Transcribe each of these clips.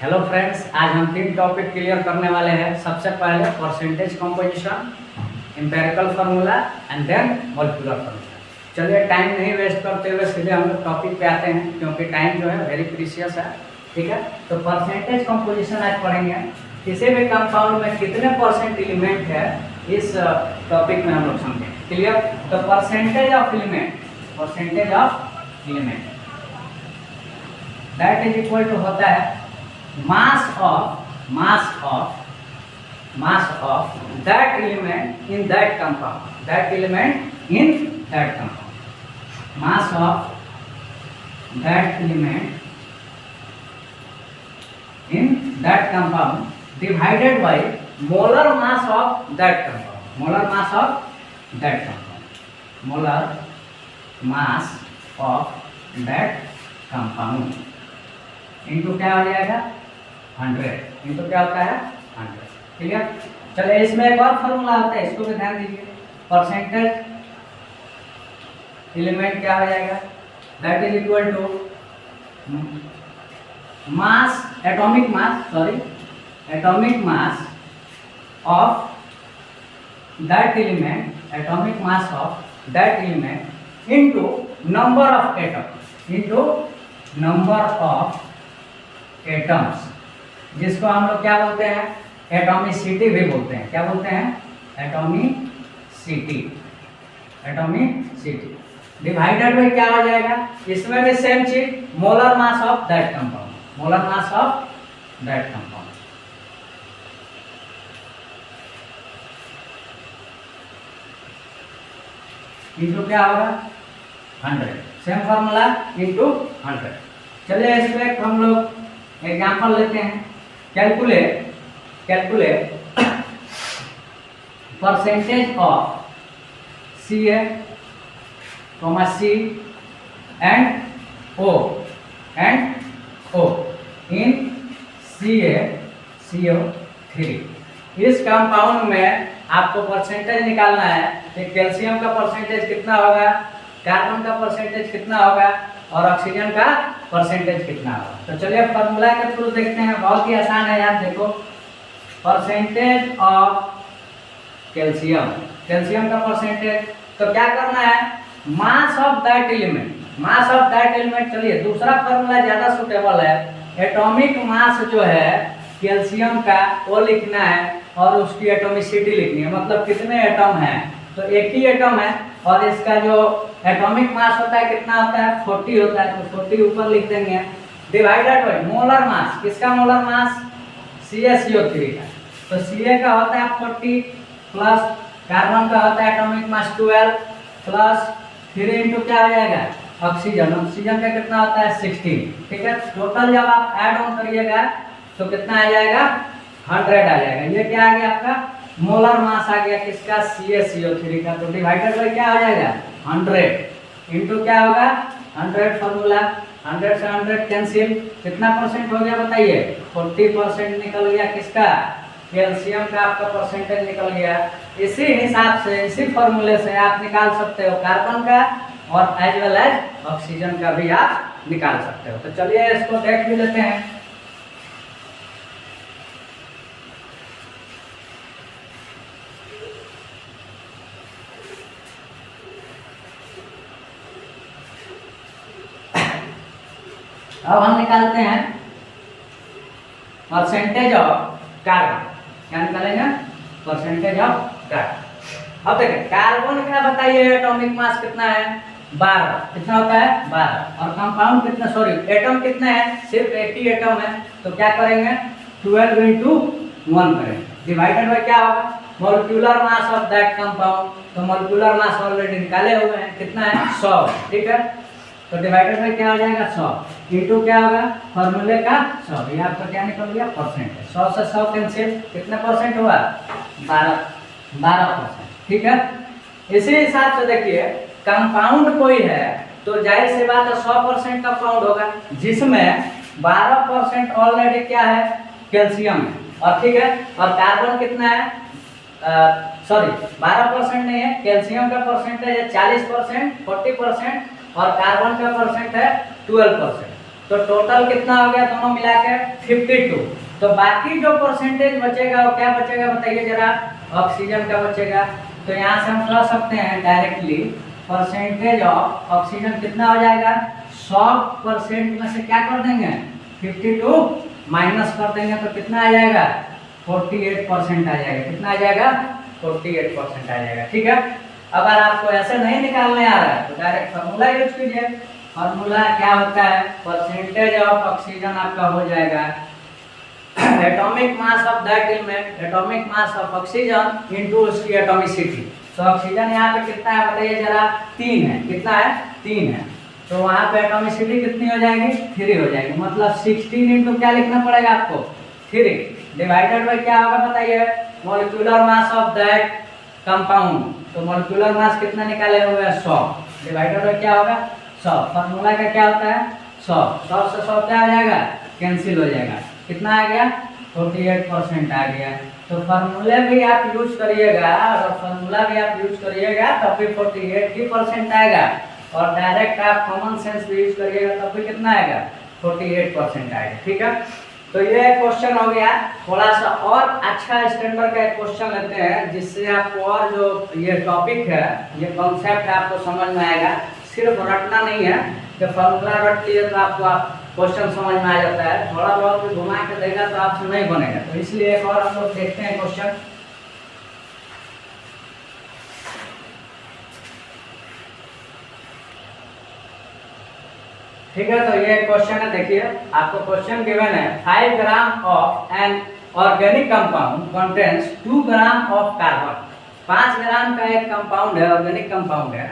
Hello friends, आज हम 3 topic clear करने वाले हैं। सबसे पहले percentage composition, empirical formula and then molecular formula. चलिए टाइम नहीं वेस्ट करते हुए सीधे हम लोग टॉपिक पे आते हैं, क्योंकि टाइम जो है वेरी प्रीशियस है। ठीक है, तो परसेंटेज कंपोजिशन आज पढ़ेंगे। किसी भी कंपाउंड में कितने परसेंट एलिमेंट है, इस टॉपिक में हम लोग समझेंगे। क्लियर? तो percentage of element, percentage of element that is equal to होता है mass of that element in that compound, that element in that compound, mass of that element in that compound divided by molar mass of that compound, molar mass of that compound, molar mass of that compound into क्या हो जाएगा 100 into क्या होता है 100। Clear? चलिए इसमें एक और फार्मूला होता है, इसको भी ध्यान दीजिए। परसेंटेज एलिमेंट क्या हो जाएगा, that is equal to mass, atomic mass of that element, atomic mass of that element into number of atom, into number of atoms, जिसको हम लोग क्या बोलते हैं, एटॉमिसिटी भी बोलते हैं। क्या बोलते हैं? एटॉमिसिटी, एटॉमिसिटी डिवाइडेड बाय क्या हो जाएगा, इसमें भी सेम चीज, molar mass of that compound, molar mass of that compound into क्या होगा 100, सेम फार्मूला इनटू 100। चलिए इसमें हम लोग एग्जाम्पल लेते हैं। Calculate percentage of Ca, C and O in CaCO3। इस कंपाउंड में आपको परसेंटेज निकालना है कि कैल्शियम का परसेंटेज कितना होगा, कार्बन का परसेंटेज कितना होगा और ऑक्सीजन का परसेंटेज कितना होगा। तो चलिए फार्मूला के थ्रू देखते हैं, बहुत ही आसान है यार। देखो, परसेंटेज ऑफ कैल्शियम, कैल्शियम का परसेंटेज, तो क्या करना है, मास of that element, mass of that element. चलिए दूसरा फार्मूला ज्यादा सुटेबल है, एटॉमिक मास जो है कैल्शियम का वो लिखना है और उसकी एटॉमिसिटी लिखनी है, मतलब कितने एटम हैं। तो एक ही एटम है और इसका जो एटॉमिक मास होता है कितना होता है 40 होता है, तो 40 ऊपर लिख देंगे, डिवाइडेड बाय मोलर मास। किसका मोलर मास? CaCO3 का। तो Ca का होता है 40 प्लस कार्बन का होता है एटॉमिक मास 12 प्लस 3 इंटू क्या आ जाएगा ऑक्सीजन, ऑक्सीजन का कितना होता है 16। ठीक है, टोटल जब आप ऐड ऑन करिएगा तो कितना आ जाएगा 100 आ जाएगा। ये क्या आ गया आपका मोलर मास आ गया किसका, CaCO3 का। तो डिवाइडेड बाय क्या आ जाएगा 100 इंटू क्या होगा 100, फार्मूला 100 से 100 कैंसिल, कितना परसेंट हो गया बताइए, 40% निकल गया किसका, कैल्शियम का आपका परसेंटेज निकल गया। इसी हिसाब से, इसी फार्मूले से आप निकाल सकते हो कार्बन का और एज वेल एज ऑक्सीजन का भी आप निकाल सकते हो। तो चलिए इसको देख भी लेते हैं। अब हम निकालते हैं परसेंटेज ऑफ कार्बन। क्या निकालेंगे? Percentage of carbon. अब देखिए कार्बन का बताइए एटॉमिक मास कितना है 12, कितना होता है 12, और कंपाउंड कितना, सॉरी एटम कितना है, सिर्फ एक ही एटम है। तो क्या करेंगे 12 इंटू 1 करेंगे, डिवाइडेड बाय क्या होगा molecular mass of that compound. तो मॉलिक्यूलर मास ऑलरेडी निकाले हुए हैं, कितना है 100। ठीक है, तो डिवाइडेड बाय क्या हो जाएगा 100 इंटू क्या होगा फॉर्मूले का 100। ये आपका क्या निकल गया परसेंट है, 100 से 100 कैंसिल, कितना परसेंट हुआ 12%। ठीक है, इसी हिसाब से देखिए कंपाउंड कोई है तो जाहिर सी बात है 100% कंपाउंड होगा, जिसमें 12% ऑलरेडी क्या है कैल्शियम है। और ठीक है, और कार्बन कितना है, सॉरी 12% नहीं है, कैल्शियम का परसेंटेज है 40%, 40% और कार्बन का परसेंट है 12%। तो टोटल कितना हो गया दोनों मिला के 52। तो बाकी जो परसेंटेज बचेगा वो क्या बचेगा बताइए जरा, ऑक्सीजन का बचेगा। तो यहाँ से हम कह सकते हैं डायरेक्टली परसेंटेज ऑफ ऑक्सीजन कितना हो जाएगा, 100% में से क्या कर देंगे 52 माइनस कर देंगे तो कितना आ जाएगा 48% आ जाएगा। कितना आ जाएगा 48% आ जाएगा। ठीक है, अगर आपको ऐसे नहीं निकालने आ रहा है तो डायरेक्ट फार्मूला यूज कीजिए। फार्मूला क्या होता है, परसेंटेज ऑफ ऑक्सीजन आपका हो जाएगा atomic mass of that element, atomic mass of oxygen into उसकी एटॉमिसिटी। तो ऑक्सीजन यहाँ पे कितना है बताइए जरा, 3 है। कितना है 3 है। तो वहाँ पे एटॉमिसिटी कितनी हो जाएगी 3 हो जाएगी। मतलब 16 इंटू क्या लिखना पड़ेगा आपको 3 डिवाइडेड बाय क्या होगा बताइए, molecular mass of that compound. तो मॉलिक्यूलर मास कितना निकाले हुए हैं 100 डिवाइडेड बाय क्या होगा 100। फार्मूला का क्या होता है 100, 100 से 100 क्या हो जाएगा कैंसिल हो जाएगा। कितना आ गया 48% आ गया। तो फार्मूले भी आप यूज करिएगा और फार्मूला भी आप यूज करिएगा तब भी 48% आएगा, और डायरेक्ट आप कॉमन सेंस भी यूज करिएगा तब भी कितना आएगा 48% आएगा। ठीक है, तो ये क्वेश्चन हो गया। थोड़ा सा और अच्छा स्टैंडर्ड का एक क्वेश्चन लेते हैं जिससे आपको और जो ये टॉपिक है, ये कॉन्सेप्ट आपको समझ में आएगा। सिर्फ रटना नहीं है कि फार्मूला रट लिए तो आपको क्वेश्चन समझ में आ जाता है, थोड़ा बहुत भी घुमा के देगा तो आपसे नहीं बनेगा। तो इसलिए एक और हम लोग देखते हैं क्वेश्चन। ठीक है, तो ये क्वेश्चन है, देखिए आपको क्वेश्चन गिवन है 5 gram of an organic compound contains 2 gram of carbon. 5 ग्राम का एक कंपाउंड है, ऑर्गेनिक कंपाउंड है,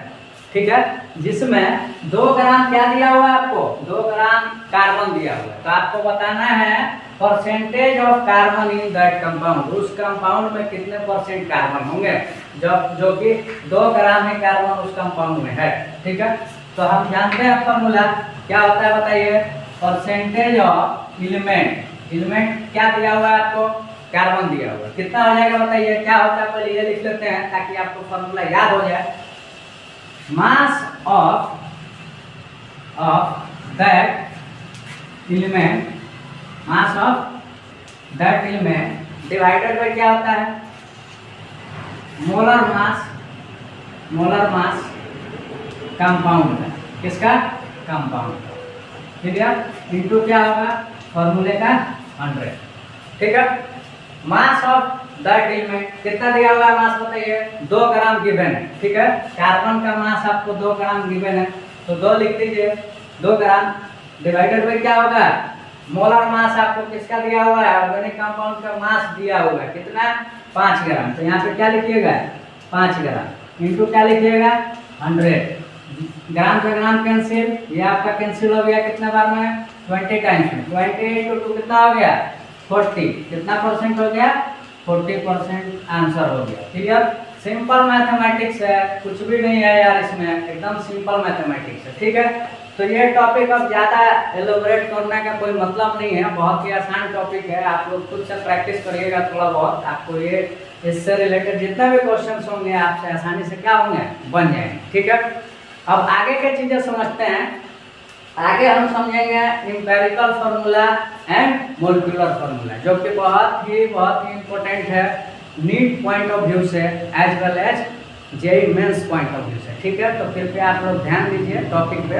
ठीक है, जिसमें 2 ग्राम क्या दिया हुआ है आपको 2 ग्राम कार्बन दिया हुआ है। तो आपको बताना है percentage of carbon in that compound, उस कंपाउंड में कितने परसेंट कार्बन होंगे जो कि 2 ग्राम ही कार्बन उस कंपाउंड में है। ठीक है, तो हम जानते हैं फॉर्मूला क्या होता है बताइए, परसेंटेज ऑफ एलिमेंट, एलिमेंट क्या दिया हुआ है आपको कार्बन दिया हुआ है, कितना हो जाएगा बताइए क्या होता है, पहले ये लिख लेते हैं ताकि आपको फॉर्मूला याद हो जाए। मास of that element, mass of that element divided by क्या होता है molar mass, molar mass compound है, किसका कंपाउंड, ठीक है, इनटू क्या होगा फॉर्मूले का 100। ठीक है, मास ऑफ दैट एलिमेंट कितना दिया हुआ है मास बताइए 2 ग्राम गिवन है। ठीक है, कार्बन का मास आपको 2 ग्राम गिवन है तो 2 लिख दीजिए, 2 ग्राम डिवाइडेड बाय क्या होगा मोलर मास आपको किसका दिया हुआ है, ऑर्गेनिक कंपाउंड का मास दिया हुआ है कितना 5 ग्राम। तो यहाँ पे क्या लिखिएगा 5 ग्राम इनटू क्या लिखिएगा 100, ग्राम से ग्राम कैंसिल, ये आपका कैंसिल हो गया कितने बार में 20 टाइम्स में, 20 इंटू 2 कितना हो गया 40, कितना परसेंट हो गया 40% आंसर हो गया। क्लियर, सिंपल मैथमेटिक्स है, कुछ भी नहीं है यार इसमें, एकदम सिंपल मैथमेटिक्स है। ठीक है, तो ये टॉपिक अब ज़्यादा एलोबरेट करने का कोई मतलब नहीं है, बहुत ही आसान टॉपिक है, आप लोग खुद से प्रैक्टिस करिएगा थोड़ा बहुत, आपको ये इससे रिलेटेड जितना भी क्वेश्चन होंगे आपसे आसानी से क्या होंगे बन जाएंगे। ठीक है, अब आगे की चीज़ें समझते हैं। आगे हम समझेंगे empirical formula and molecular formula, जो कि बहुत ही इम्पोर्टेंट है नीट पॉइंट ऑफ व्यू से as well as JEE Mains point of view से। ठीक है, तो कृपया आप लोग ध्यान दीजिए टॉपिक पे।